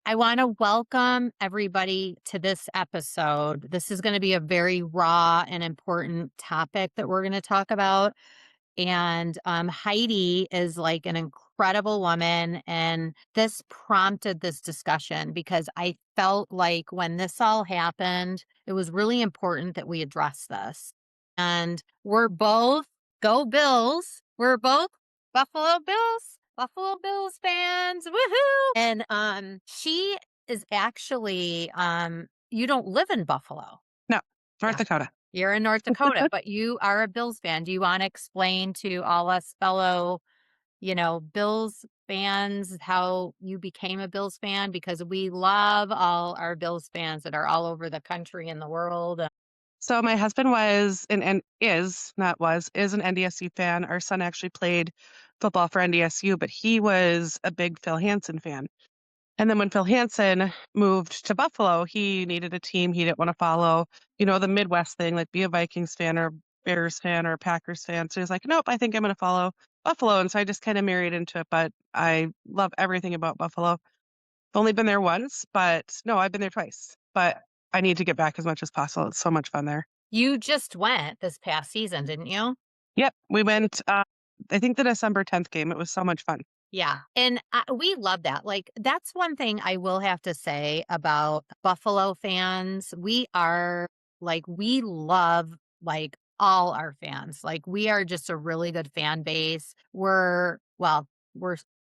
I want to welcome everybody to this episode. This is going to be a very raw and important topic that we're going to talk about. And Heidi is like an incredible woman. And this prompted this discussion because I felt like when this all happened, it was really important that we address this. And we're both, go Bills. We're both Buffalo Bills fans. Woohoo! And she is actually you don't live in Buffalo. No, North Yeah. Dakota. You're in North Dakota, but you are a Bills fan. Do you want to explain to all us fellow, Bills fans how you became a Bills fan? Because we love all our Bills fans that are all over the country and the world. So my husband was and is not was is an NDSU fan. Our son actually played football for NDSU, but he was a big Phil Hansen fan. And then when Phil Hansen moved to Buffalo, he needed a team he didn't want to follow, the Midwest thing, like be a Vikings fan or Bears fan or Packers fan. So he was like, nope, I think I'm going to follow Buffalo. And so I just kind of married into it. But I love everything about Buffalo. I've only been there once, but no, I've been there twice. But I need to get back as much as possible. It's so much fun there. You just went this past season, didn't you? Yep, we went, I think the December 10th game. It was so much fun. Yeah. And we love that. Like, that's one thing I will have to say about Buffalo fans. We love like all our fans. Like, we are just a really good fan base. We're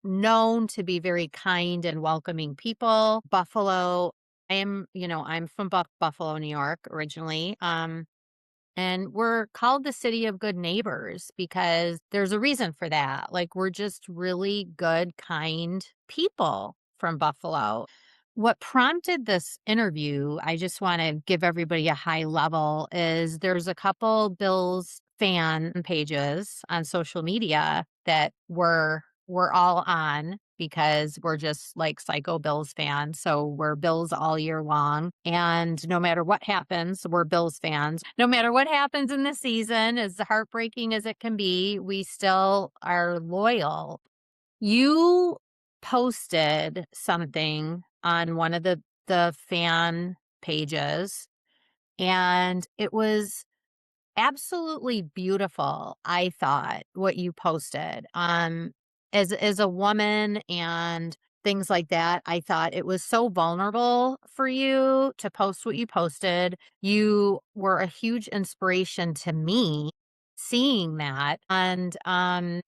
known to be very kind and welcoming people. Buffalo, I'm from Buffalo, New York originally. And we're called the city of good neighbors because there's a reason for that. Like, we're just really good, kind people from Buffalo. What prompted this interview, I just want to give everybody a high level, is there's a couple Bills fan pages on social media that we're all on because we're just like psycho Bills fans. So we're Bills all year long. And no matter what happens, we're Bills fans. No matter what happens in the season, as heartbreaking as it can be, we still are loyal. You posted something on one of the fan pages, and it was absolutely beautiful, I thought, what you posted. As a woman and things like that, I thought it was so vulnerable for you to post what you posted. You were a huge inspiration to me seeing that. And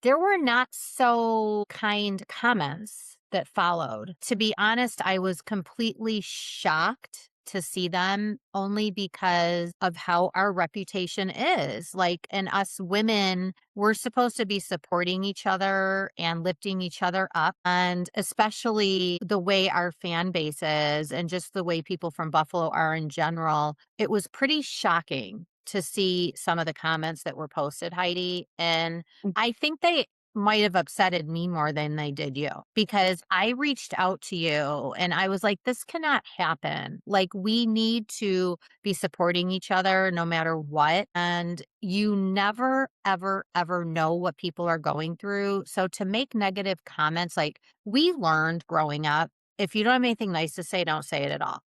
there were not so kind comments that followed. To be honest, I was completely shocked to see them only because of how our reputation is. Like, and us women, we're supposed to be supporting each other and lifting each other up. And especially the way our fan base is and just the way people from Buffalo are in general, it was pretty shocking to see some of the comments that were posted, Heidi. And I think they might have upsetted me more than they did you because I reached out to you and I was like, this cannot happen. Like, we need to be supporting each other no matter what. And you never, ever, ever know what people are going through. So to make negative comments, like we learned growing up, if you don't have anything nice to say, don't say it at all.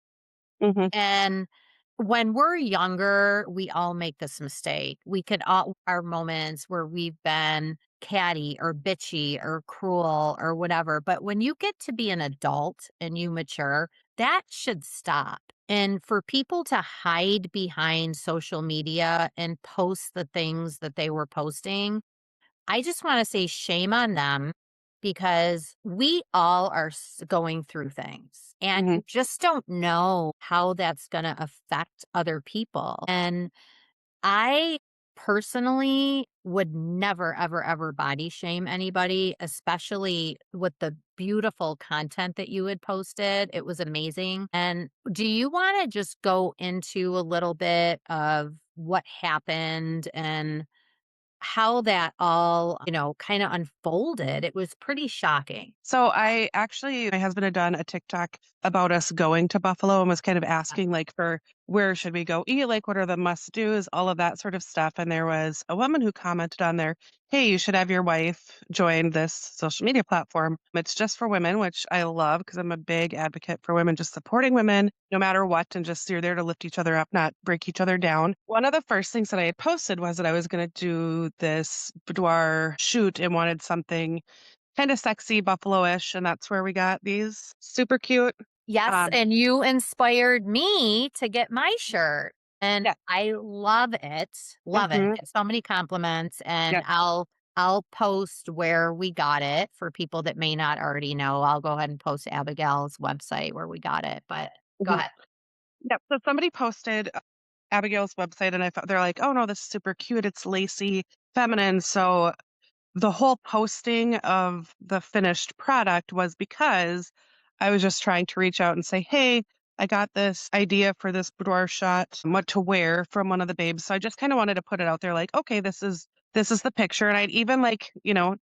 Hmm. And when we're younger, we all make this mistake. We could all our moments where we've been catty or bitchy or cruel or whatever. But when you get to be an adult and you mature, that should stop. And for people to hide behind social media and post the things that they were posting, I just want to say shame on them because we all are going through things and Hmm. you just don't know how that's going to affect other people. And I personally would never, ever, ever body shame anybody, especially with the beautiful content that you had posted. It was amazing. And do you want to just go into a little bit of what happened and how that all, kind of unfolded? It was pretty shocking. So my husband had done a TikTok about us going to Buffalo and was kind of asking like for where should we go eat? Like, what are the must do's? All of that sort of stuff. And there was a woman who commented on there, hey, you should have your wife join this social media platform. It's just for women, which I love because I'm a big advocate for women, just supporting women no matter what. And just you're there to lift each other up, not break each other down. One of the first things that I had posted was that I was going to do this boudoir shoot and wanted something kind of sexy, buffalo-ish. And that's where we got these super cute. Yes, Um, and you inspired me to get my shirt, and yeah. I love it, love it. Hmm. Get so many compliments, and Yeah. I'll post where we got it for people that may not already know. I'll go ahead and post Abigail's website where we got it, but go Mhm. ahead. Yep. So somebody posted Abigail's website, and I thought they're like, "Oh no, this is super cute. It's lacy, feminine." So the whole posting of the finished product was because I was just trying to reach out and say, "Hey, I got this idea for this boudoir shot, what to wear from one of the babes." So I just kind of wanted to put it out there, like, "Okay, this is the picture," and I'd even like,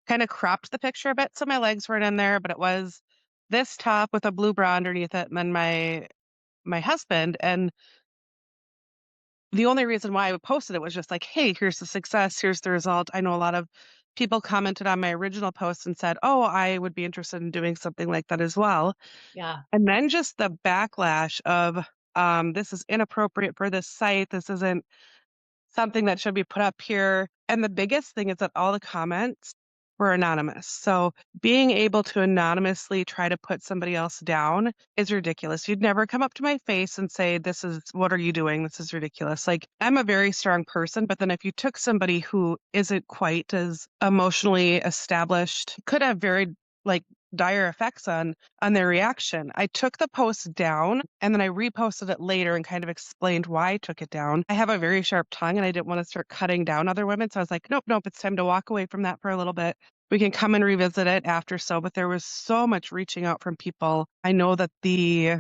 kind of cropped the picture a bit so my legs weren't in there, but it was this top with a blue bra underneath it, and then my husband. And the only reason why I posted it was just like, "Hey, here's the success, here's the result." I know a lot of people commented on my original post and said, "Oh, I would be interested in doing something like that as well." Yeah. And then just the backlash of, "This is inappropriate for this site. This isn't something that should be put up here." And the biggest thing is that all the comments were anonymous. So being able to anonymously try to put somebody else down is ridiculous. You'd never come up to my face and say, "This is what are you doing? This is ridiculous." Like, I'm a very strong person, but then if you took somebody who isn't quite as emotionally established, could have very like dire effects on their reaction. I took the post down and then I reposted it later and kind of explained why I took it down. I have a very sharp tongue and I didn't want to start cutting down other women. So I was like, nope, nope, it's time to walk away from that for a little bit. We can come and revisit it after. So, but there was so much reaching out from people. I know that the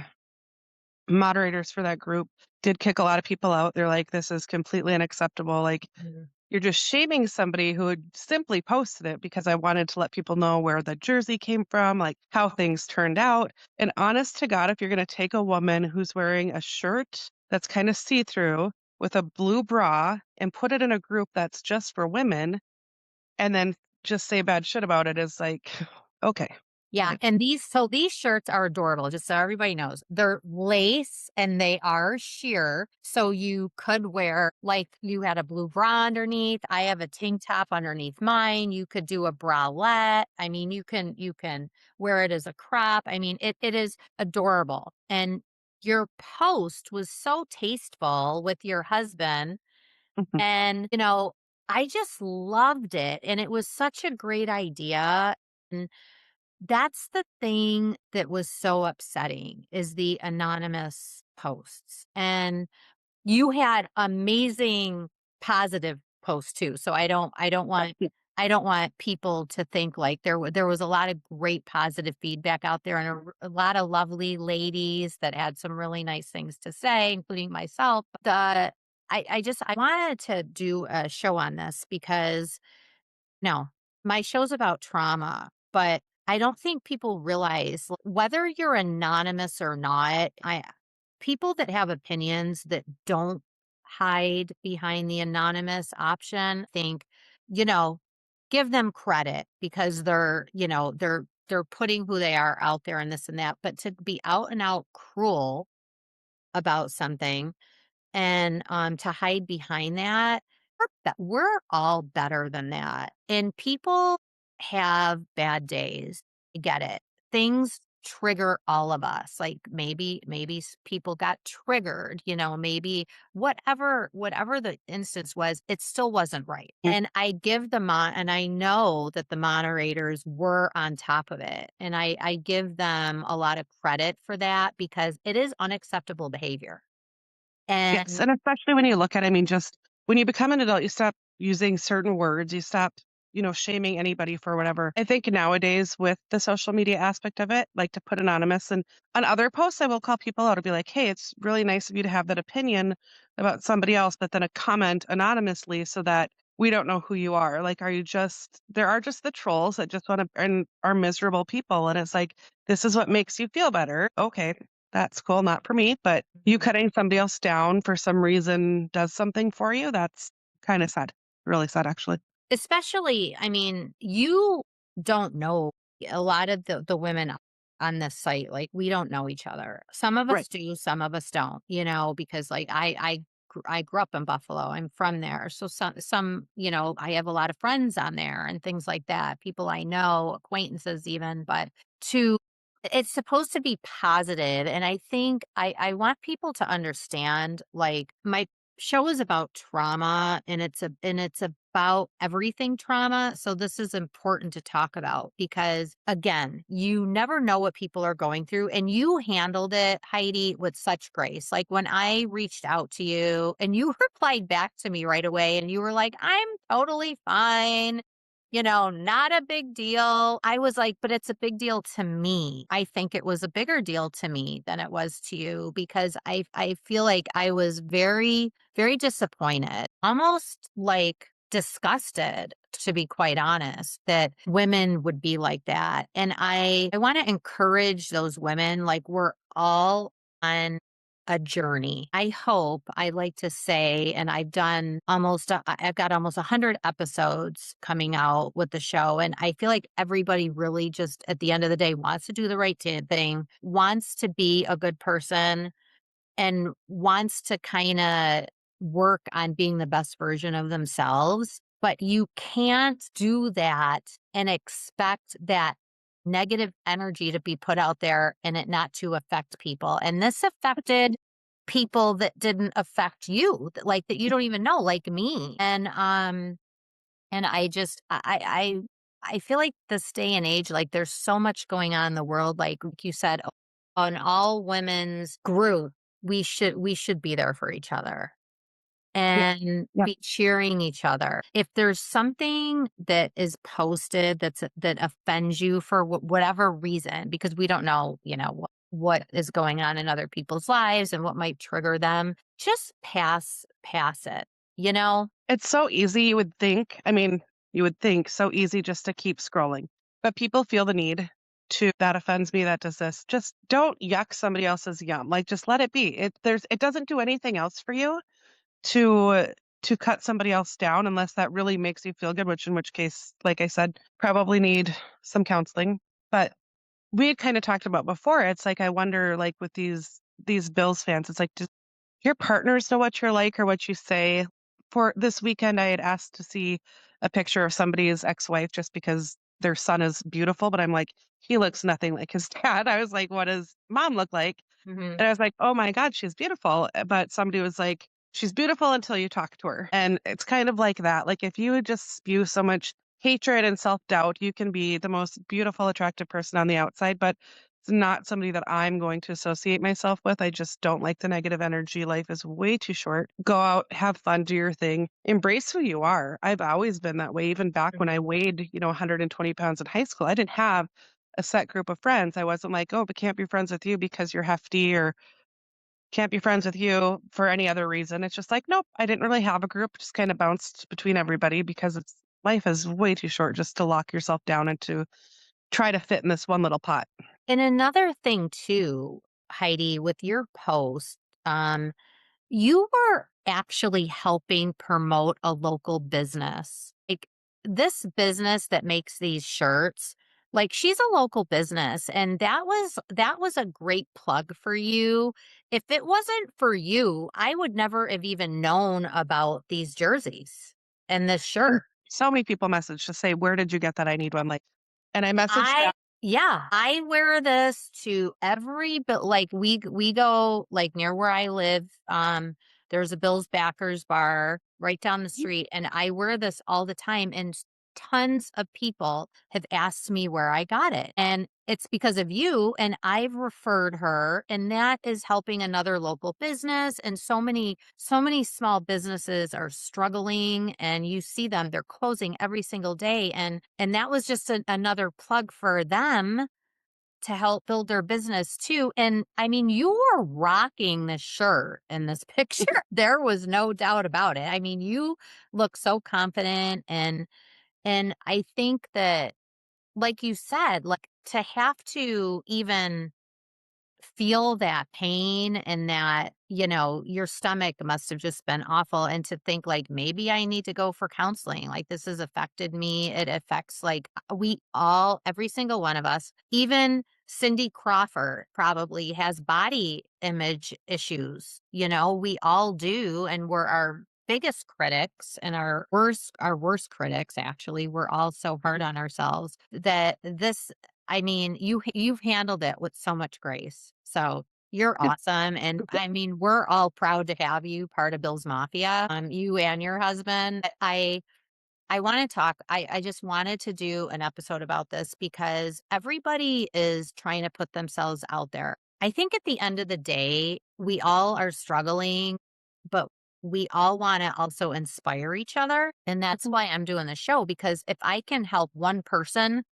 moderators for that group did kick a lot of people out. They're like, this is completely unacceptable. Like, Mhm. you're just shaming somebody who had simply posted it because I wanted to let people know where the jersey came from, like how things turned out. And honest to God, if you're going to take a woman who's wearing a shirt that's kind of see through with a blue bra and put it in a group that's just for women and then just say bad shit about it is like, okay. Yeah, Like, and these shirts are adorable, just so everybody knows. They're lace and they are sheer, so you could wear like you had a blue bra underneath. I have a tank top underneath mine. You could do a bralette. I mean, you can wear it as a crop. I mean, it is adorable. And your post was so tasteful with your husband mhm. and, I just loved it and it was such a great idea. And that's the thing that was so upsetting is the anonymous posts. And you had amazing positive posts too. So I don't want people to think like there was a lot of great positive feedback out there and a lot of lovely ladies that had some really nice things to say, including myself. I wanted to do a show on this because no, my show's about trauma, but I don't think people realize whether you're anonymous or not, I people that have opinions that don't hide behind the anonymous option think, you know, give them credit because they're putting who they are out there and this and that, but to be out and out cruel about something and, to hide behind that, we're all better than that, and people have bad days. I get it. Things trigger all of us, like, maybe people got triggered, maybe whatever the instance was, it still wasn't right, and I know that the moderators were on top of it, and I give them a lot of credit for that because it is unacceptable behavior, Yes, and and especially when you look at I mean, just when you become an adult, you stop using certain words, you stop, shaming anybody for whatever. I think nowadays with the social media aspect of it, like to put anonymous and on other posts, I will call people out and be like, "Hey, it's really nice of you to have that opinion about somebody else," but then a comment anonymously so that we don't know who you are. Like, are you just there are just the trolls that just want to and are miserable people. And it's like, this is what makes you feel better. Okay. That's cool, not for me, but you cutting somebody else down for some reason does something for you, that's kinda sad. Really sad, actually. Especially, I mean, you don't know a lot of the women on this site, like, we don't know each other. Some of Right. us do, some of us don't, because, like, I grew up in Buffalo, I'm from there, so some, I have a lot of friends on there and things like that, people I know, acquaintances even, but to it's supposed to be positive, and I think I want people to understand, like, my show is about trauma, and it's about everything trauma, so this is important to talk about because, again, you never know what people are going through, and you handled it, Heidi, with such grace. Like, when I reached out to you and you replied back to me right away, and you were like, "I'm totally fine." Not a big deal. I was like, but it's a big deal to me. I think it was a bigger deal to me than it was to you because I feel like I was very, very disappointed, almost like disgusted, to be quite honest, that women would be like that. And I want to encourage those women, like, we're all on a journey. I hope, I like to say, and I've got almost 100 episodes coming out with the show. And I feel like everybody really just at the end of the day wants to do the right thing, wants to be a good person, and wants to kind of work on being the best version of themselves. But you can't do that and expect that negative energy to be put out there and it not to affect people. And this affected people that didn't affect you, like that you don't even know, like me. And I just I feel like this day and age, like, there's so much going on in the world, like you said, on all women's group, we should be there for each other Yeah. and Yeah. be cheering each other. If there's something that is posted that offends you for whatever reason, because we don't know, what is going on in other people's lives and what might trigger them, just pass it, you know? It's so easy, you would think. I mean, you would think so easy just to keep scrolling. But people feel the need to that offends me, that does this. Just don't yuck somebody else's yum. Like just let it be. It doesn't do anything else for you to to cut somebody else down unless that really makes you feel good, which in which case, like I said, probably need some counseling. But we had kind of talked about before, it's like I wonder like with these Bills fans, it's like your partners know what you're like or what you say. For this weekend, I had asked to see a picture of somebody's ex-wife just because their son is beautiful, but I'm like, he looks nothing like his dad. I was like, what does mom look like? Mhm. And I was like, oh my God, she's beautiful. But somebody was like, she's beautiful until you talk to her. And it's kind of like that. Like if you would just spew so much hatred and self doubt, you can be the most beautiful, attractive person on the outside, but it's not somebody that I'm going to associate myself with. I just don't like the negative energy. Life is way too short. Go out, have fun, do your thing, embrace who you are. I've always been that way. Even back when I weighed, 120 pounds in high school, I didn't have a set group of friends. I wasn't like, oh, but can't be friends with you because you're hefty or can't be friends with you for any other reason. It's just like, nope, I didn't really have a group, just kind of bounced between everybody because life is way too short just to lock yourself down and to try to fit in this one little pot. And another thing too, Heidi, with your post, you were actually helping promote a local business. Like, this business that makes these shirts, like, she's a local business, and that was a great plug for you. If it wasn't for you, I would never have even known about these jerseys and this And shirt. so many people message to say, where did you get that? I need one. Like, and I messaged I back. Yeah, I wear this to every but like we go like near where I live. There's a Bill's Backers bar right down the street, and I wear this all the time. And tons of people have asked me where I got it, and it's because of you. And I've referred her, and that is helping another local business. And so many small businesses are struggling, and you see them; they're closing every single day. And that was just another plug for them to help build their business too. And I mean, you were rocking this shirt in this picture. There was no doubt about it. I mean, you look so confident, and I think that, like you said, like, to have to even feel that pain and that, your stomach must have just been awful. And to think like, maybe I need to go for counseling. Like, this has affected me. It affects like we all, every single one of us, even Cindy Crawford probably has body image issues. We all do. And we're our biggest critics and our worst critics. Actually, we're all so hard on ourselves that I mean, you've handled it with so much grace. So you're awesome. And I mean, we're all proud to have you part of Bill's Mafia. You and your husband. I want to talk. I just wanted to do an episode about this because everybody is trying to put themselves out there. I think at the end of the day, we all are struggling, but we all want to also inspire each other. And that's why I'm doing the show, because if I can help one person,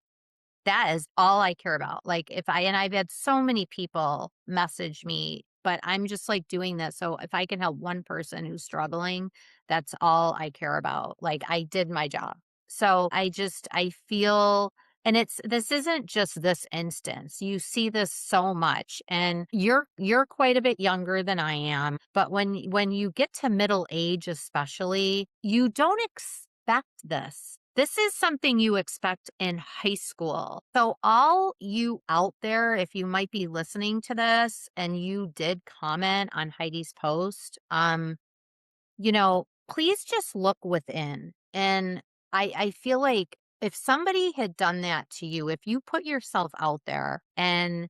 that is all I care about. Like, and I've had so many people message me, but I'm just like doing this. So if I can help one person who's struggling, that's all I care about. Like, I did my job. So I feel, and this isn't just this instance. You see this so much, and you're quite a bit younger than I am. But when you get to middle age, especially, you don't expect this. This is something you expect in high school. So all you out there, if you might be listening to this and you did comment on Heidi's post, please just look within. And I feel like if somebody had done that to you, if you put yourself out there and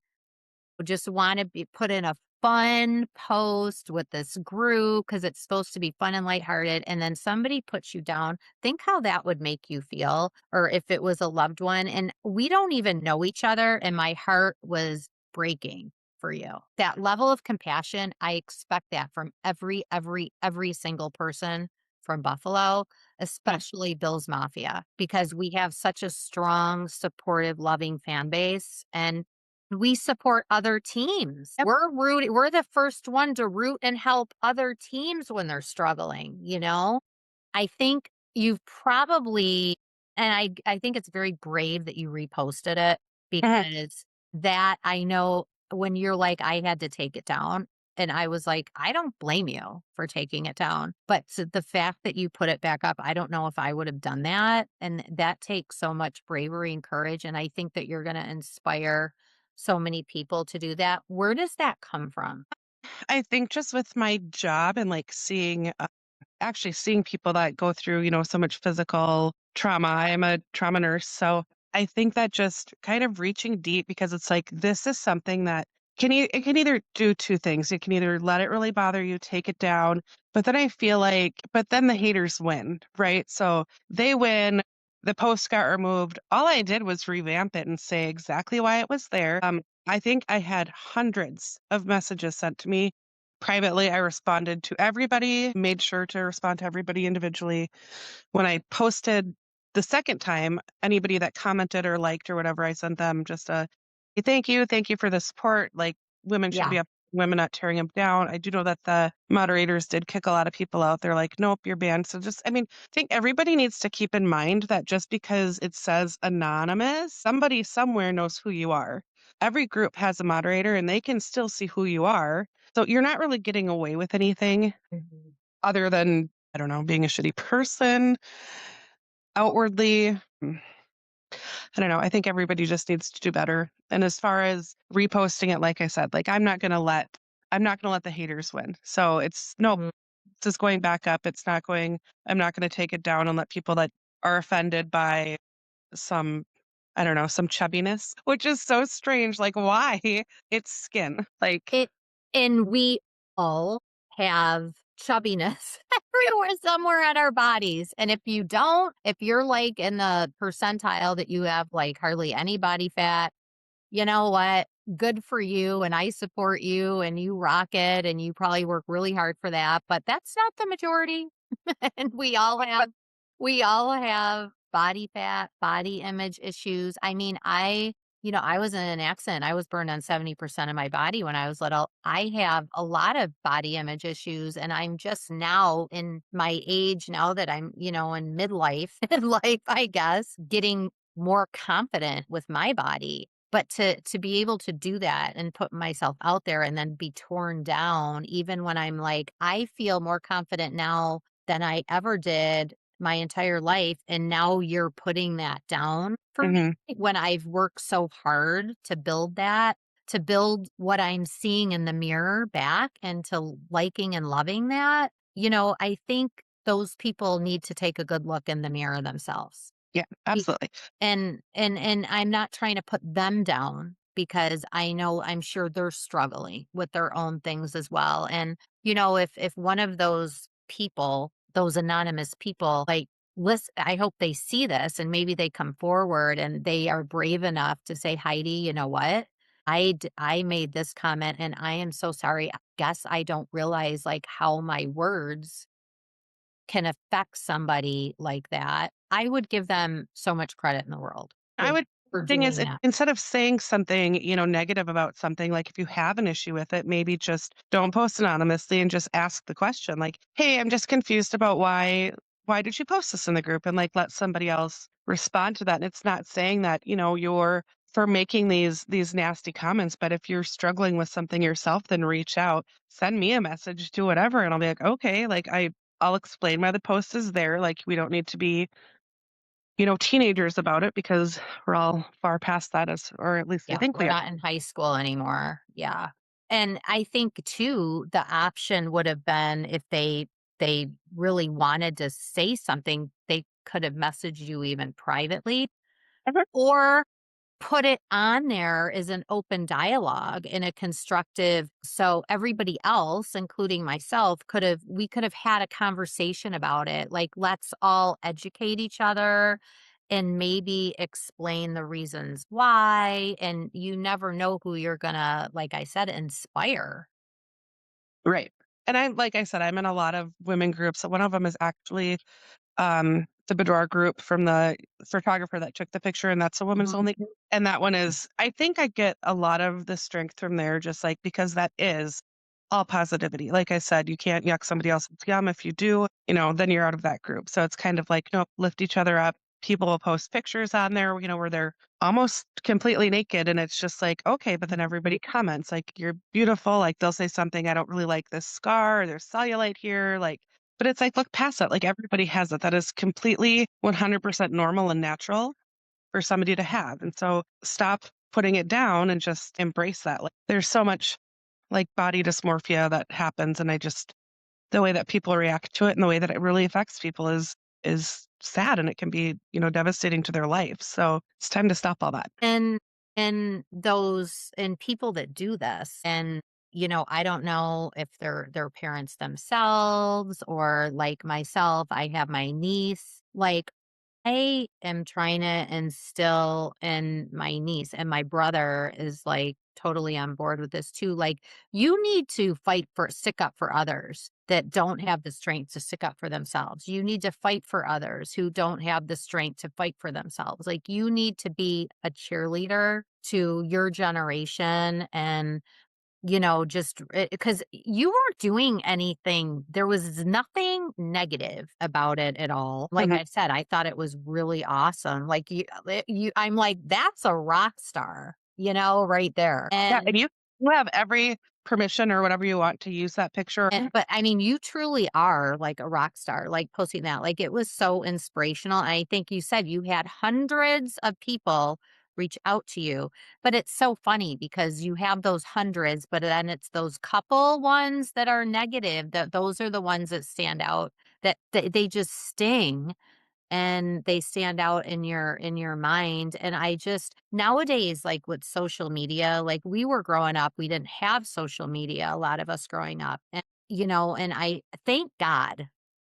just want to be put in a fun post with this group because it's supposed to be fun and lighthearted, and then somebody puts you down, think how that would make you feel, or if it was a loved one. And we don't even know each other, and my heart was breaking for you. That level of compassion, I expect that from every single person from Buffalo, especially Bill's Mafia, because we have such a strong, supportive, loving fan base. And we support other teams. Yep. We're the first one to root and help other teams when they're struggling. I think you've probably, and I think it's very brave that you reposted it, Mhm. because that I know when you're like, I had to take it down. And I was like, I don't blame you for taking it down. But the fact that you put it back up, I don't know if I would have done that. And that takes so much bravery and courage. And I think that you're going to inspire so many people to do that. Where does that come from? I think just with my job and like actually seeing people that go through, so much physical trauma. I am a trauma nurse. So I think that just kind of reaching deep, because it's like, this is something that it can either do two things. It can either let it really bother you, take it down, but then I feel like, but then the haters win, right? So they win. The post got removed. All I did was revamp it and say exactly why it was there. I think I had hundreds of messages sent to me privately. I responded to everybody, made sure to respond to everybody individually. When I posted the second time, anybody that commented or liked or whatever, I sent them just a "Hey, thank you for the support. Like, women should Yeah. be up, women, not tearing them down." I do know that the moderators did kick a lot of people out. They're like, "Nope, you're banned." So just, I mean, I think everybody needs to keep in mind that just because it says anonymous, somebody somewhere knows who you are. Every group has a moderator and they can still see who you are. So you're not really getting away with anything Mhm. other than, I don't know, being a shitty person outwardly. I don't know. I think everybody just needs to do better. And as far as reposting it, like I said, like I'm not gonna let the haters win. So it's nope, Mhm. it's just going back up. I'm not gonna take it down and let people that are offended by some, I don't know, some chubbiness, which is so strange. Like, why? It's skin. Like, It and we all have chubbiness yep. everywhere, somewhere in our bodies. And if you don't, if you're like in the percentile that you have like hardly any body fat, you know what? Good for you. And I support you, and you rock it, and you probably work really hard for that. But that's not the majority. And we all have body fat, body image issues. I mean, I was in an accident. I was burned on 70% of my body when I was little. I have a lot of body image issues, and I'm just now in my age now that I'm, in midlife in life, I guess, getting more confident with my body. But to be able to do that and put myself out there and then be torn down, even when I'm like, I feel more confident now than I ever did my entire life, and now you're putting that down for me Mhm. when I've worked so hard to build that, to build what I'm seeing in the mirror back and to liking and loving that. I think those people need to take a good look in the mirror themselves. Yeah, absolutely. And I'm not trying to put them down because I'm sure they're struggling with their own things as well. And, if one of those people, those anonymous people, like, listen, I hope they see this and maybe they come forward and they are brave enough to say, Heidi, you know what? I made this comment and I am so sorry. I guess I don't realize like how my words can affect somebody like that. I would give them so much credit in the world I would for thing is, doing that. instead of saying something, negative about something, like, if you have an issue with it, maybe just don't post anonymously and just ask the question, like, "Hey, I'm just confused about why did you post this in the group?" And, like, let somebody else respond to that, and it's not saying that, you're for making these nasty comments, but if you're struggling with something yourself, then reach out, send me a message, do whatever, and I'll be like, "Okay," like, I'll explain why the post is there, like, we don't need to be teenagers about it because we're all far past that or at least I Yeah, think we're we are. not in high school anymore. Yeah. And I think too, the option would have been if they really wanted to say something, they could have messaged you even privately Mhm. or put it on there as an open dialogue in a constructive so everybody else, including myself, could have had a conversation about it. Like, let's all educate each other and maybe explain the reasons why. And you never know who you're gonna, like I said, inspire. Right. And like I said, I'm in a lot of women groups. So one of them is actually the Boudoir group from the photographer that took the picture, and that's a women's Mhm. only group. And that one is, I think I get a lot of the strength from there, just like because that is all positivity. Like I said, you can't yuck somebody else's yum. If you do, then you're out of that group. So it's kind of like, nope, lift each other up. People will post pictures on there, where they're almost completely naked. And it's just like, okay, but then everybody comments, like, you're beautiful. Like they'll say something, I don't really like this scar, or there's cellulite here. Like, but it's like, look past that, like, everybody has it. That is completely 100% normal and natural for somebody to have, and so stop putting it down and just embrace that. Like, there's so much, like, body dysmorphia that happens, and I just the way that people react to it and the way that it really affects people is sad, and it can be, devastating to their life, so it's time to stop all that. And and people that do this and I don't know if they're their parents themselves or like myself, I have my niece. Like I am trying to instill in my niece, and my brother is like totally on board with this too. Like, you need to stick up for others that don't have the strength to stick up for themselves. You need to fight for others who don't have the strength to fight for themselves. Like, you need to be a cheerleader to your generation and just because you weren't doing anything, there was nothing negative about it at all. Like Mhm. I said, I thought it was really awesome. Like I'm like, that's a rock star, right there. Yeah, and you have every permission or whatever you want to use that picture. But I mean, you truly are like a rock star, like posting that. Like it was so inspirational. And I think you said you had hundreds of people reach out to you. But it's so funny because you have those hundreds, but then it's those couple ones that are negative, that those are the ones that stand out, that they just sting and they stand out in your mind. And I just nowadays, like with social media, like we were growing up, we didn't have social media, a lot of us growing up, and and I thank God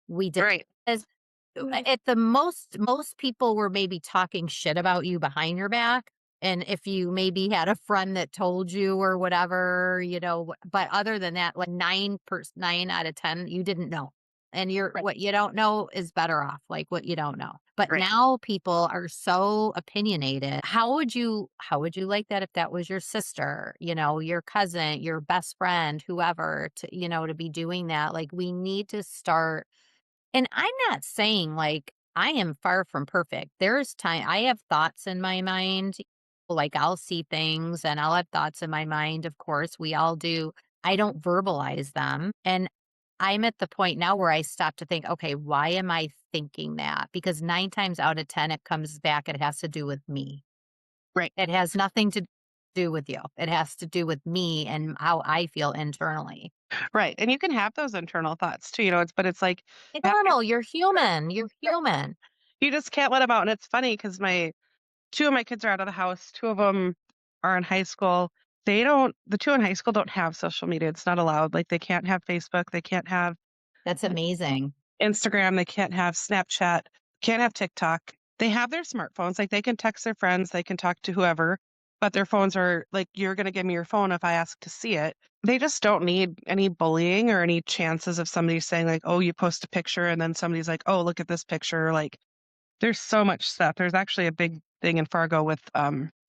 we did, Right. because at the most people were maybe talking shit about you behind your back. And if you maybe had a friend that told you or whatever, but other than that, like 9 out of 10, you didn't know. And Right. what you don't know is better off, like what you don't know. But Right. now people are so opinionated. How would you like that if that was your sister, your cousin, your best friend, whoever, to be doing that? Like, we need to start, and I'm not saying like I am far from perfect. There's time I have thoughts in my mind, Like, I'll see things and I'll have thoughts in my mind, of course, we all do. I don't verbalize them, and I'm at the point now where I stop to think, "Okay, why am I thinking that?" Because 9 times out of 10, it comes back, it has to do with me. Right. It has nothing to do with you. It has to do with me and how I feel internally. Right. And you can have those internal thoughts too, but it's like It's have your normal, you're human, you're human. you just can't let them out. And it's funny because my 2 of my kids are out of the house, 2 of them are in high school. The 2 in high school don't have social media, it's not allowed, like, they can't have Facebook, they can't have That's amazing. Instagram, they can't have Snapchat, can't have TikTok. They have their smartphones, like, they can text their friends, they can talk to whoever, but their phones are like, "You're gonna give me your phone if I ask to see it." They just don't need any bullying or any chances of somebody saying, like, "Oh, you post a picture," and then somebody's like, "Oh, look at this picture," like, there's so much stuff. There's actually a big thing in Fargo with,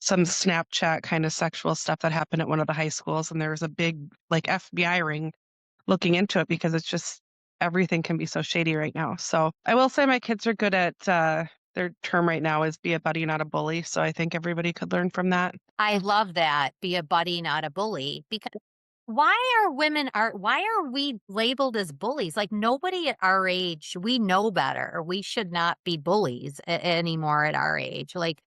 some Snapchat kinda sexual stuff that happened at one of the high schools, and there was a big, like, FBI ring looking into it because it's just everything can be so shady right now. So, I will say my kids are good at, their term right now is be a buddy, not a bully, so I think everybody could learn from that. I love that, be a buddy, not a bully, because why are we labeled as bullies? Like, nobody at our age, we know better. We should not be bullies anymore at our age. Like,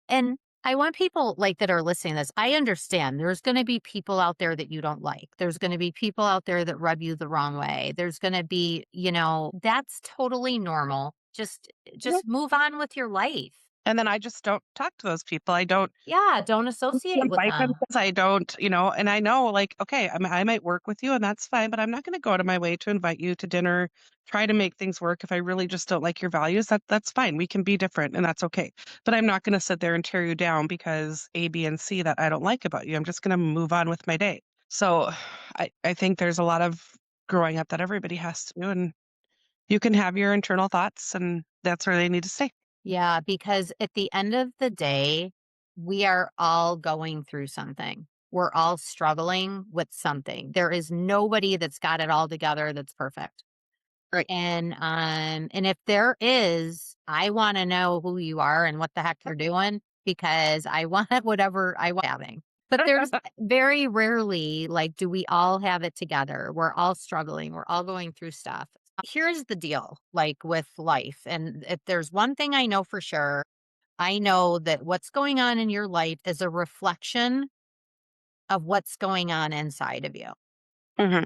and I want people like that are listening to this. I understand there's going to be people out there that you don't like. There's going to be people out there that rub you the wrong way. There's going to be, that's totally normal. Just move on with your life. And then I just don't talk to those people. I don't Yeah, don't associate with invite them them. because I don't, and I know, like, okay, I might work with you and that's fine, but I'm not going to go out of my way to invite you to dinner, try to make things work. If I really just don't like your values, that's fine. We can be different and that's okay. But I'm not going to sit there and tear you down because A, B, and C that I don't like about you. I'm just going to move on with my day. So I think there's a lot of growing up that everybody has to do. And you can have your internal thoughts and that's where they need to stay. Yeah, because at the end of the day, we are all going through something. We're all struggling with something. There is nobody that's got it all together that's perfect. Right. And if there is, I want to know who you are and what the heck you're doing because I want whatever I want having. But there's very rarely like, do we all have it together? We're all struggling. We're all going through stuff. Here's the deal, like with life. And if there's one thing I know for sure, I know that what's going on in your life is a reflection of what's going on inside of you. Mhm.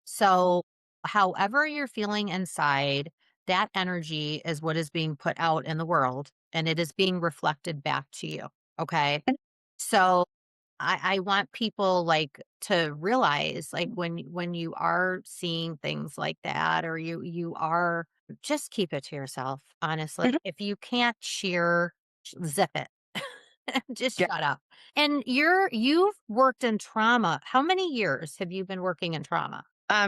So, however you're feeling inside, that energy is what is being put out in the world and it is being reflected back to you. Okay. So, I want people like to realize like when you are seeing things like that or you are just keep it to yourself, honestly. Mhm. If you can't cheer, zip it. Just Yeah. shut up. And you've worked in trauma. How many years have you been working in trauma?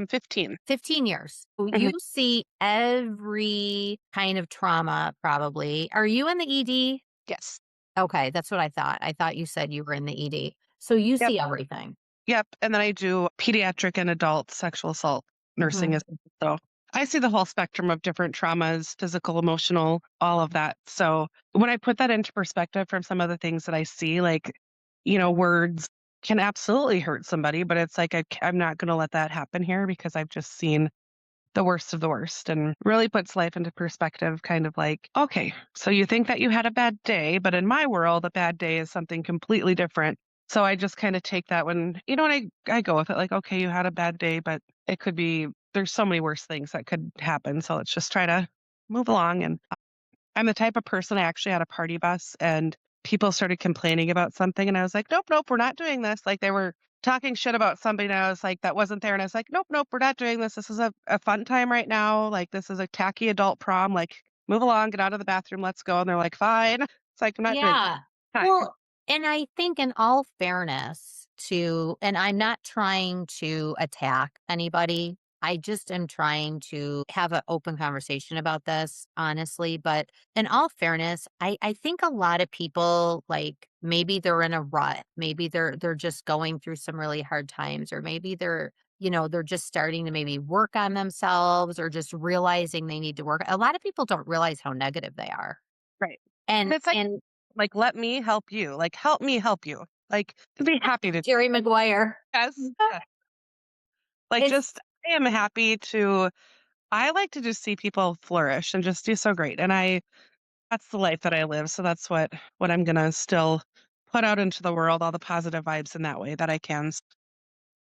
15. 15 years. So Mhm. you see every kind of trauma probably. Are you in the ED? Yes. Okay, that's what I thought. I thought you said you were in the ED. So you Yep. see everything. Yep, and then I do pediatric and adult sexual assault nursing Mhm. as well. So I see the whole spectrum of different traumas, physical, emotional, all of that. So when I put that into perspective from some of the things that I see, like, words can absolutely hurt somebody, but it's like I'm not going to let that happen here because I've just seen the worst of the worst and really puts life into perspective, kind of like, okay, so you think that you had a bad day, but in my world, a bad day is something completely different. So I just kind of take that when, and I go with it like, okay, you had a bad day, but it could be, there's so many worse things that could happen. So let's just try to move along. And I'm the type of person, I actually had a party bus and people started complaining about something. And I was like, nope, nope, we're not doing this. Like they were talking shit about somebody. And I was like, that wasn't there. And I was like, nope, nope, we're not doing this. This is a fun time right now. Like this is a tacky adult prom. Like move along, get out of the bathroom, let's go. And they're like, fine. It's like, I'm not doing Yeah. time. Well, and I think in all fairness and I'm not trying to attack anybody. I just am trying to have an open conversation about this, honestly. But in all fairness, I think a lot of people like maybe they're in a rut. Maybe they're just going through some really hard times, or maybe they're just starting to maybe work on themselves or just realizing they need to work. A lot of people don't realize how negative they are. Right. And And it's like, and Like, let me help you. Like, help me help you. Like, I'd be happy to. Jerry Maguire. Yes. Yeah. Like, It's just I am happy to. I like to just see people flourish and just do so great. And that's the life that I live. So that's what I'm gonna still put out into the world, all the positive vibes in that way that I can.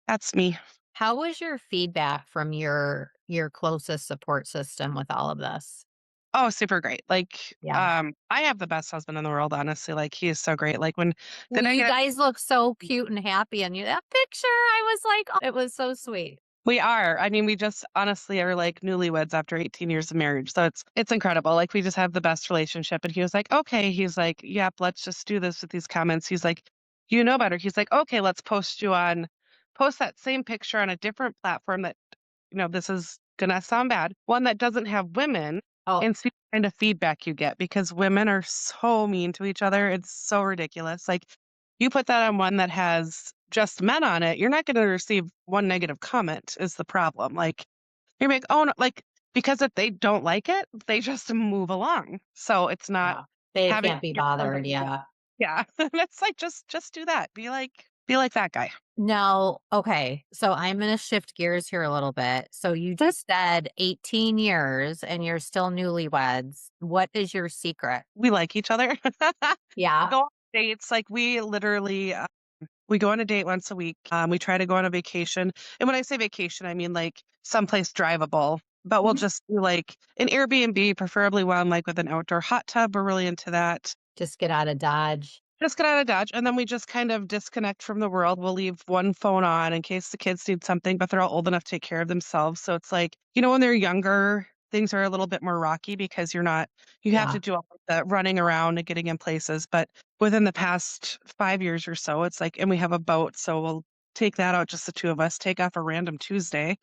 That's me. How was your feedback from your closest support system with all of this? Oh, super great. Like, Yeah. I have the best husband in the world, honestly. Like, he is so great. Like, when Well, did I you get guys look so cute and happy in you that picture, I was like, "Oh," it was so sweet. we are. I mean, we just honestly are like newlyweds after 18 years of marriage. So it's incredible. Like, we just have the best relationship. And he was like, okay. He's like, yep, let's just do this with these comments. He's like, you know better. He's like, okay, let's post that same picture on a different platform that, this is gonna sound bad, one that doesn't have women, Oh, and see what kind of feedback you get, because women are so mean to each other. It's so ridiculous. Like, you put that on one that has just men on it, you're not gonna receive one negative comment is the problem. Like, you're like, "Oh, no," like, because if they don't like it, they just move along. So it's not yeah. They having can't be your bothered, somebody. yeah. Yeah. It's like, just do that. Be like that guy. No, okay, so I'm gonna shift gears here a little bit. So you Mm. just said 18 years and you're still newlyweds. What is your secret? We like each other. Yeah, Go on dates, like, we literally, we go on a date once a week. We try to go on a vacation, and when I say vacation, I mean, like, someplace drivable, but we'll mhm. just do, like, an Airbnb, preferably one, like, with an outdoor hot tub. We're really into that. Just get out of Dodge. Just get out of Dodge, and then we just kind of disconnect from the world. We'll leave one phone on in case the kids need something, but they're all old enough to take care of themselves. So it's like, when they're younger, things are a little bit more rocky because you have to Yeah, do all of the running around and getting in places. But within the past 5 years or so, it's like, and we have a boat, so we'll take that out, just the two of us, take off a random Tuesday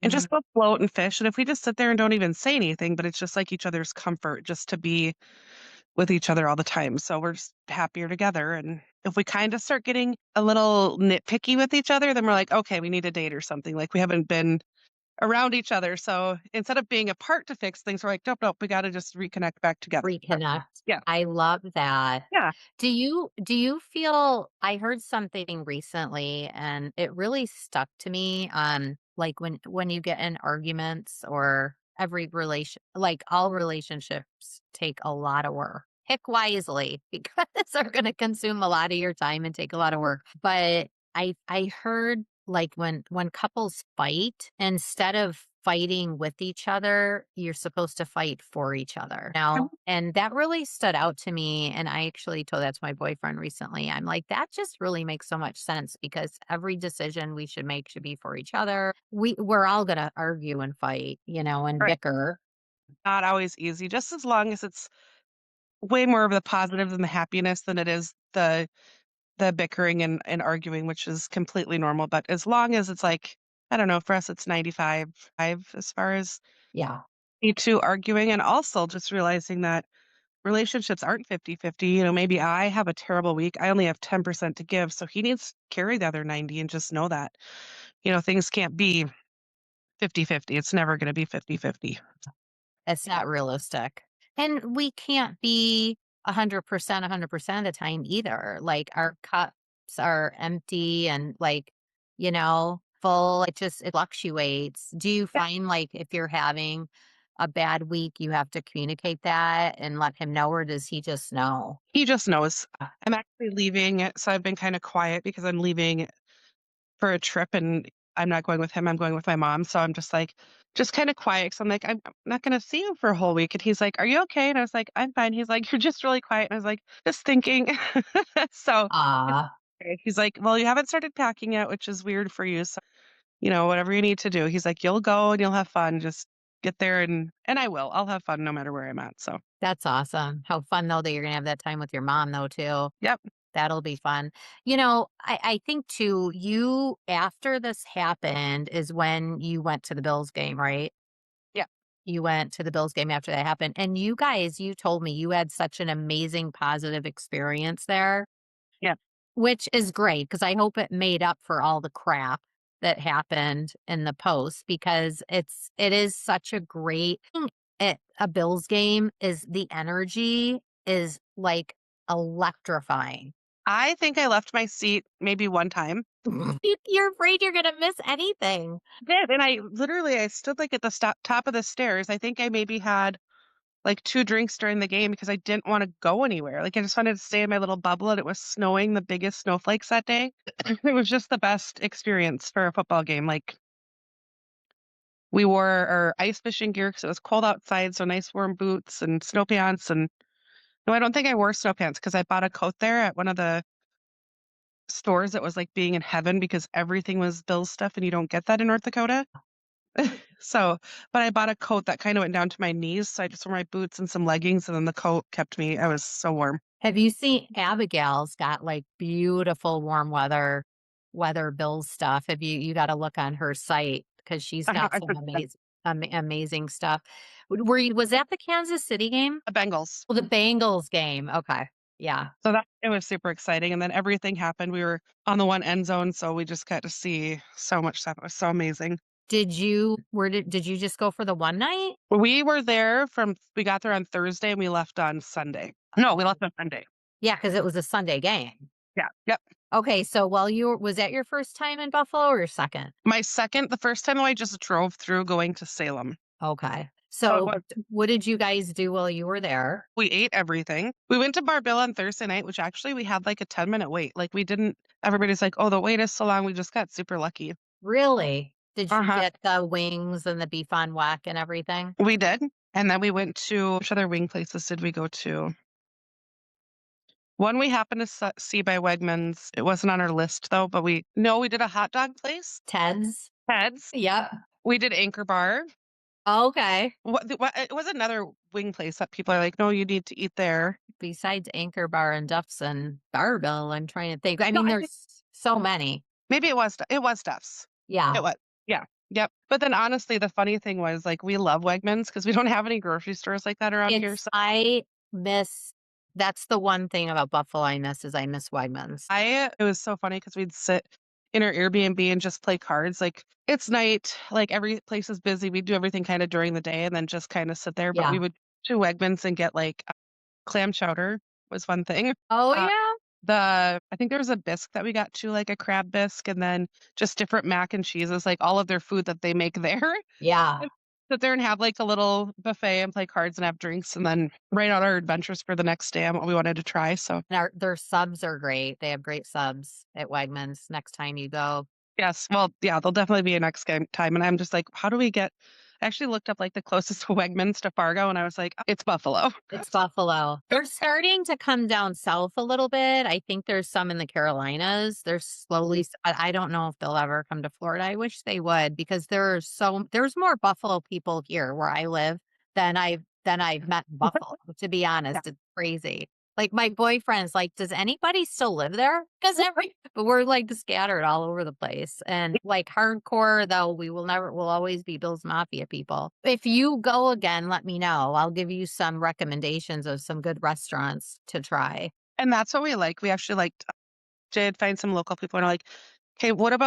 and mhm. just go float and fish. And if we just sit there and don't even say anything, but it's just like each other's comfort just to be with each other all the time. So we're just happier together. And if we kind of start getting a little nitpicky with each other, then we're like, okay, we need a date or something. Like, we haven't been around each other. So instead of being apart to fix things, we're like, nope, nope, we got to just reconnect back together. Reconnect. Yeah. I love that. Yeah. Do you feel I heard something recently and it really stuck to me, like when you get in arguments or every relation like all relationships take a lot of work. Pick wisely because they're gonna consume a lot of your time and take a lot of work. But I heard like when couples fight, instead of fighting with each other, you're supposed to fight for each other. Um, Now, and that really stood out to me. And I actually told that to my boyfriend recently. I'm like, that just really makes so much sense because every decision we should make should be for each other. We're all gonna argue and fight, and Right. bicker. Not always easy, just as long as it's way more of the positive than the happiness than it is the bickering and arguing, which is completely normal. But as long as it's like, I don't know, for us, it's 95 5 as far as Yeah. you two arguing, and also just realizing that relationships aren't 50-50. Maybe I have a terrible week. I only have 10% to give. So he needs to carry the other 90 and just know that, things can't be 50-50. It's never going to be 50-50. It's not realistic. And we can't be 100%, 100% of the time either. Like our cups are empty and like, full. It fluctuates. Do you Yeah, find like if you're having a bad week, you have to communicate that and let him know, or does he just know? he just knows. I'm actually leaving. So I've been kind of quiet because I'm leaving for a trip, and I'm not going with him. I'm going with my mom. So I'm just like, just kind of quiet. So I'm like, I'm not going to see you for a whole week. And he's like, are you okay? And I was like, I'm fine. He's like, you're just really quiet. And I was like, just thinking. So it's Ah, okay. He's like, well, you haven't started packing yet, which is weird for you. So, whatever you need to do. He's like, you'll go and you'll have fun. Just get there, and I will. I'll have fun no matter where I'm at. So, that's awesome. How fun though that you're gonna have that time with your mom though too. yep. That'll be fun. I think too, you after this happened is when you went to the Bills game, right? Yeah. You went to the Bills game after that happened. And you guys, you told me you had such an amazing positive experience there, Yeah. which is great because I hope it made up for all the crap that happened in the post because it is such a great thing at a Bills game is the energy is like electrifying. I think I left my seat maybe one time. You're afraid you're gonna miss anything. Did, and I stood, like, at the top of the stairs. I think I maybe had, like, 2 drinks during the game because I didn't wanna go anywhere. Like, I just wanted to stay in my little bubble, and it was snowing, the biggest snowflakes that day. It was just the best experience for a football game. Like, we wore our ice fishing gear because it was cold outside, so nice warm boots and snow pants, and no, I don't think I wore snow pants because I bought a coat there at one of the stores that was like being in heaven because everything was Bill's stuff, and you don't get that in North Dakota. So, but I bought a coat that kinda went down to my knees, so I just wore my boots and some leggings, and then the coat kept me I was so warm. Have you seen Abigail's got, like, beautiful warm weather Bills stuff. Have you gotta look on her site because 'cause she's got I some took amazing stuff. Were you was that the Kansas City game? the Bengals. Well, the Bengals game, okay. Yeah. So that it was super exciting, and then everything happened. We were on the one end zone, so we just got to see so much stuff. It was so amazing. Did you just go for the one night? We got there on Thursday and we left on Sunday. No, we left on Sunday. Yeah, because it was a Sunday game. Yeah, yep. Okay, so while you were was that your first time in Buffalo or your second? The first time though, I just drove through going to Salem. Okay. So it So, was what did you guys do while you were there? we ate everything. We went to Barbill on Thursday night, which actually we had like a 10-minute wait. Like we didn't everybody's like, "Oh, the wait is so long." We just got super lucky. Really? Did you Uh-huh. get the wings and the beef on whack and everything? We did. And then we went to which other wing places did we go to? One we happened to see by Wegmans. It wasn't on our list though, but we did a hot dog place, Ted's? Ted's. Yep. We did Anchor Bar. Okay. It was another wing place that people are like, "No, you need to eat there." Besides Anchor Bar and Duff's and Barbell, I'm trying to think. I No, mean, I think there's so many. maybe it was Duff's. Yeah. It was. Yeah. Yep. But then honestly, the funny thing was like we love Wegmans because we don't have any grocery stores like that around here. It's So I miss that's the one thing about Buffalo I miss is I miss Wegmans. it was so funny because we'd sit in our Airbnb and just play cards. Like it's night, like every place is busy. We do everything kind of during the day and then just kind of sit there. But Yeah. we would to Wegmans and get like clam chowder was one thing. Oh, Uh, yeah? I think there was a bisque that we got too, like a crab bisque, and then just different mac and cheeses, like all of their food that they make there. Yeah. And sit there and have like a little buffet and play cards and have drinks, and then write out our adventures for the next day on what we wanted to try. So And their subs are great. They have great subs at Wegmans next time you go. yes, well, yeah, there'll definitely be a next game time. And I'm just like, how do we get? I actually looked up like the closest Wegmans to Fargo, and I was like, it's Buffalo. It's Buffalo. They're starting to come down south a little bit. I think there's some in the Carolinas. They're slowly I don't know if they'll ever come to Florida. I wish they would because there's more Buffalo people here where I live than I've met in Buffalo, to be Yeah. honest. It's crazy. Like my boyfriend's like, "Does anybody still live there?" Because but we're like scattered all over the place. And like hardcore though, we'll always be Bill's Mafia people. If you go again, let me know. I'll give you some recommendations of some good restaurants to try. And that's what we like. We actually liked did find some local people and are like, "Hey, where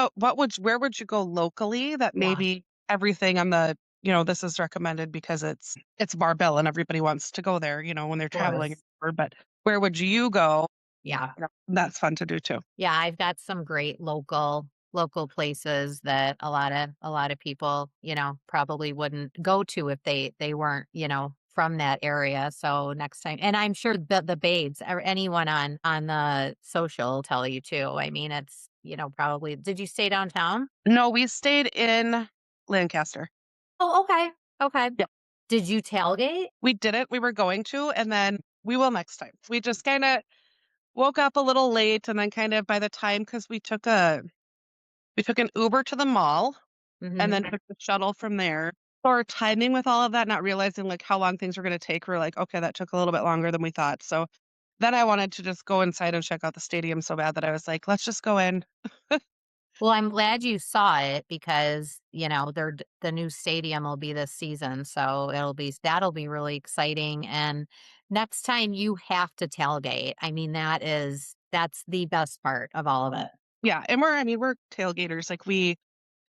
would you go locally that Yeah, maybe everything on this is recommended because it's Barbell and everybody wants to go there, when they're of traveling, course. but where would you go?" Yeah. That's fun to do too. Yeah, I've got some great local places that a lot of people, probably wouldn't go to if they weren't, from that area. So next time, and I'm sure the babes or anyone on the social will tell you too. I mean, it's, probably did you stay downtown? No, we stayed in Lancaster. Oh, okay. Okay. Yeah. Did you tailgate? We didn't. We were going to, and then we will next time. We just kinda woke up a little late and then kind of by the time because we took an Uber to the mall and Hmm. then took the shuttle from there. So our timing with all of that, not realizing, like, how long things were gonna take, we're like, "Okay, that took a little bit longer than we thought." So, then I wanted to just go inside and check out the stadium so bad that I was like, "Let's just go in." Well, I'm glad you saw it because, the new stadium will be this season, so that'll be really exciting, and next time you have to tailgate. I mean, that's the best part of all of it. Yeah, and we're tailgaters, like, we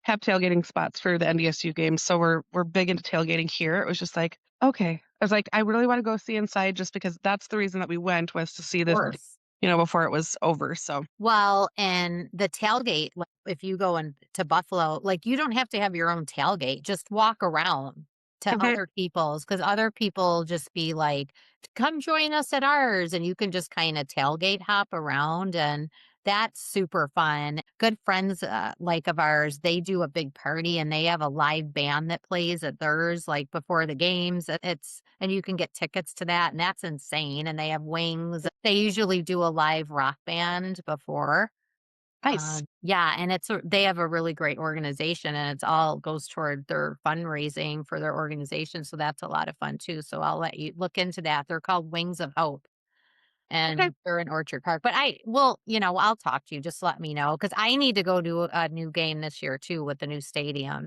have tailgating spots for the NDSU games, so we're big into tailgating here. It was just like, "Okay." I was like, I really want to go see inside just because that's the reason that we went was to see this, Course. before it was over. So, Well, and the tailgate, like, if you go to Buffalo, like, you don't have to have your own tailgate, just walk around to mhm. other people's, because other people just be like, "Come join us at ours," and you can just kinda tailgate hop around, and that's super fun. Good friends, like, of ours, they do a big party, and they have a live band that plays at theirs, like, before the games. And you can get tickets to that, and that's insane, and they have wings. They usually do a live rock band before. Nice. Yeah, and they have a really great organization, and it's all goes toward their fundraising for their organization, so that's a lot of fun too, so I'll let you look into that. They're called Wings of Hope, Okay. and they're in Orchard Park, but I'll talk to you, just let me know because I need to go to a new game this year too with the new stadium.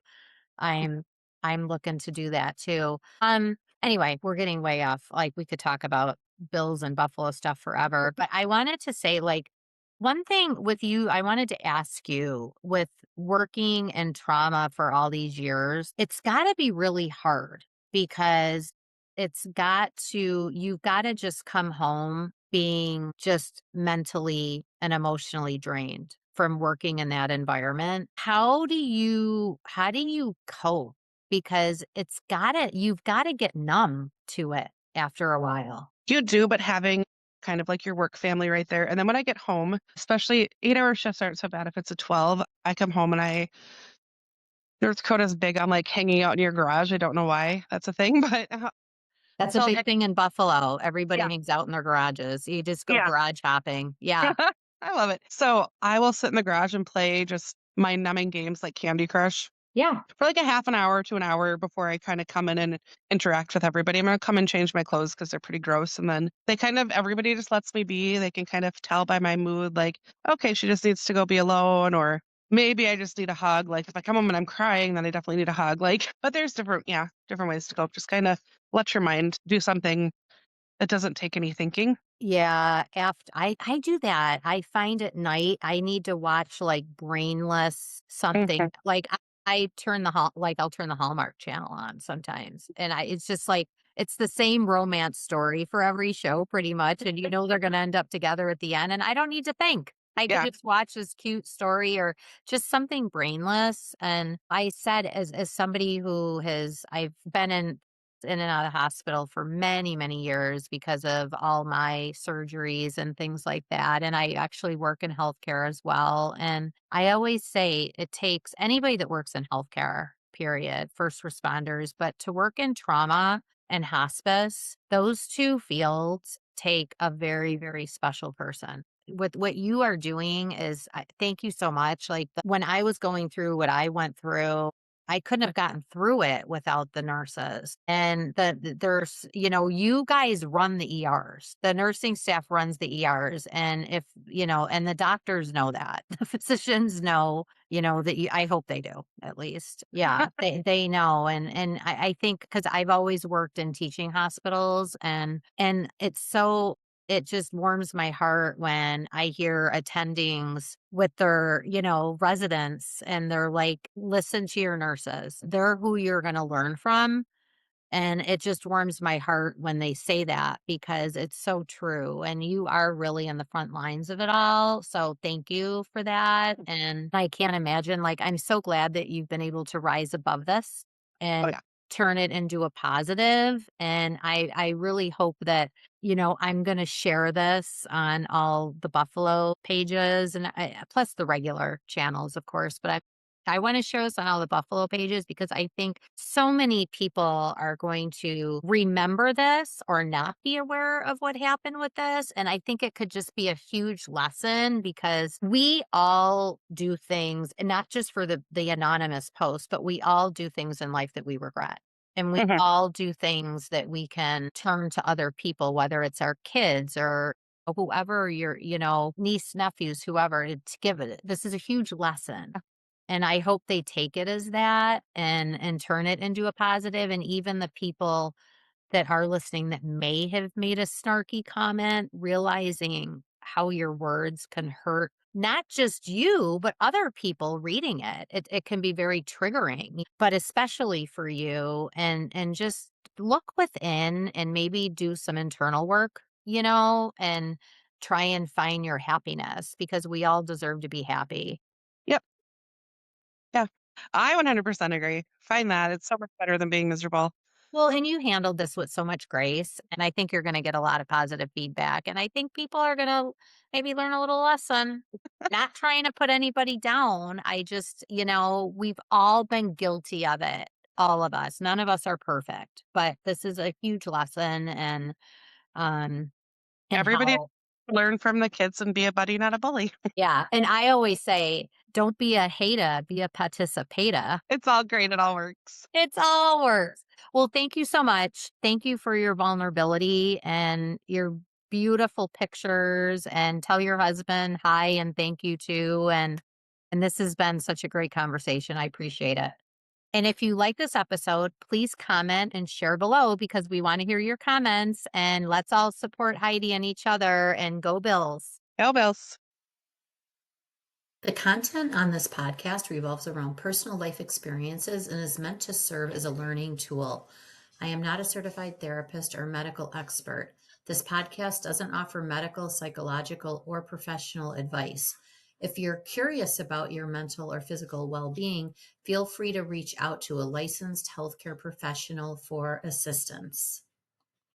I'm I'm looking to do that too. Anyway, we're getting way off. Like, we could talk about Bills and Buffalo stuff forever, but I wanted to say, like, one thing with you, I wanted to ask you, with working in trauma for all these years, it's got to be really hard because you've got to just come home being just mentally and emotionally drained from working in that environment. How do you cope? Because you've gotta get numb to it after a while. You do, but having kind of like your work family right there. And then when I get home, especially 8-hour shifts aren't so bad. If it's a 12, I come home and North Dakota's big on like hanging out in your garage. I don't know why that's a thing, but That's a so I'll big thing in Buffalo. Everybody yeah, hangs out in their garages. You just go yeah, garage hopping. Yeah. I love it. So I will sit in the garage and play just mind numbing games like Candy Crush Yeah. for like a half an hour to an hour before I kind of come in and interact with everybody. I'm going to come and change my clothes because they're pretty gross. And then everybody just lets me be. They can kind of tell by my mood, like, okay, she just needs to go be alone, or maybe I just need a hug. Like if I come home and I'm crying, then I definitely need a hug. Like, but there's different ways to go. Just kind of let your mind do something that doesn't take any thinking. Yeah, I do that. I find at night I need to watch like brainless something. Mhm. Like I'll turn the Hallmark channel on sometimes. And it's just like it's the same romance story for every show pretty much. And they're gonna end up together at the end. And I don't need to think. I can Yeah. just watch this cute story or just something brainless. And I said, as somebody I've been in and out of hospital for many, many years because of all my surgeries and things like that. And I actually work in healthcare as well. And I always say it takes anybody that works in healthcare, period, first responders, but to work in trauma and hospice, those two fields take a very, very special person. With what you are doing thank you so much. Like, when I was going through what I went through, I couldn't have gotten through it without the nurses. And there's, you guys run the ERs. The nursing staff runs the ERs. And and the doctors know that. The physicians know, I hope they do at least. Yeah, they know. And I think because I've always worked in teaching hospitals and it just warms my heart when I hear attendings with their, residents and they're like, listen to your nurses. They're who you're going to learn from. And it just warms my heart when they say that because it's so true. And you are really in the front lines of it all. So thank you for that. And I can't imagine, like, I'm so glad that you've been able to rise above this Oh and yeah. turn it into a positive. And I really hope that, I'm going to share this on all the Buffalo pages and plus the regular channels, of course. But I want to share this on all the Buffalo pages because I think so many people are going to remember this or not be aware of what happened with this. And I think it could just be a huge lesson because we all do things, and not just for the anonymous post, but we all do things in life that we regret. And we Mhm. all do things that we can turn to other people, whether it's our kids or whoever your, niece, nephews, whoever, to give it. This is a huge lesson and I hope they take it as that and turn it into a positive, and even the people that are listening that may have made a snarky comment, realizing how your words can hurt not just you, but other people reading it. It can be very triggering, but especially for you and just look within and maybe do some internal work, and try and find your happiness because we all deserve to be happy. Yep. Yeah. I 100% agree. Find that. It's so much better than being miserable. Well, and you handled this with so much grace, and I think you're gonna get a lot of positive feedback, and I think people are gonna maybe learn a little lesson. Not trying to put anybody down, I just, we've all been guilty of it, all of us. None of us are perfect, but this is a huge lesson um, and Everybody how learn from the kids and be a buddy, not a bully. yeah, and I always say, "Don't be a hater, be a participator." It's all great. It all works. It's all works. Well, thank you so much. Thank you for your vulnerability and your beautiful pictures, and tell your husband hi and thank you too. And this has been such a great conversation. I appreciate it. And if you like this episode, please comment and share below because we want to hear your comments, and let's all support Heidi and each other and go Bills. Go Bills. The content on this podcast revolves around personal life experiences and is meant to serve as a learning tool. I am not a certified therapist or medical expert. This podcast doesn't offer medical, psychological, or professional advice. If you're curious about your mental or physical well being, feel free to reach out to a licensed healthcare professional for assistance.